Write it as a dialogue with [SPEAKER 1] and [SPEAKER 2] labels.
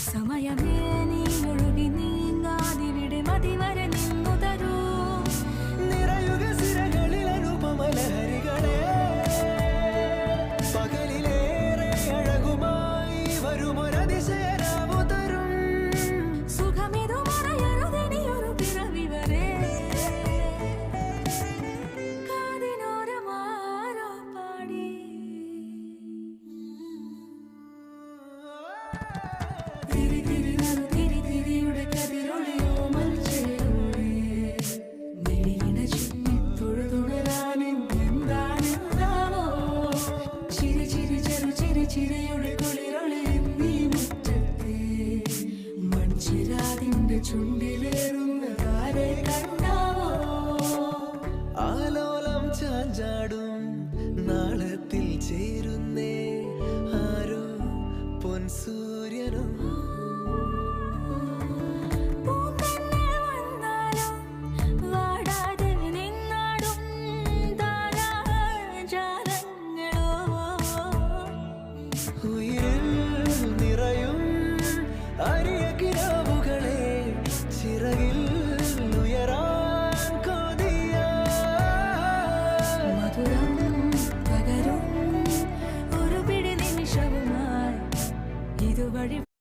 [SPEAKER 1] സമയമേ നീ ഒഴുകി നീങ്ങാതിവിടെ മതിവരെ നിന്നു തരൂ.
[SPEAKER 2] നിറയുക സിരകളിൽ അനുപമലഹരികളെ, പകലിലേറെ അഴകുമായി വരുമൊരതിശയരാവു തരും.
[SPEAKER 1] സുഖമിതു മറയരുതെനിയൊരു പിറവി വരെ. കാതിനോരമാരോ പാടി തിരി തിരി നറു തിരി തിരിയുടെ കതിരൊളിയോ മൽച്ചേരുളേ. മിഴിയിണ ചുറ്റി തൊഴുതുണരാനെന്താണെന്താവോ. ചിരി ചിരി ചെറു ചിരി ചിരിയുടെ കുളിരൊളി നീ മുറ്റത്തെ മൺചിരാതിന്റെ ചുണ്ടിലേറുന്നതാരെ കണ്ടാവോ.
[SPEAKER 2] ആലോലം ചാഞ്ചാടും നാളത്തിൽ ചേരുന്നേ ആരോ പൊൻസൂര്യനും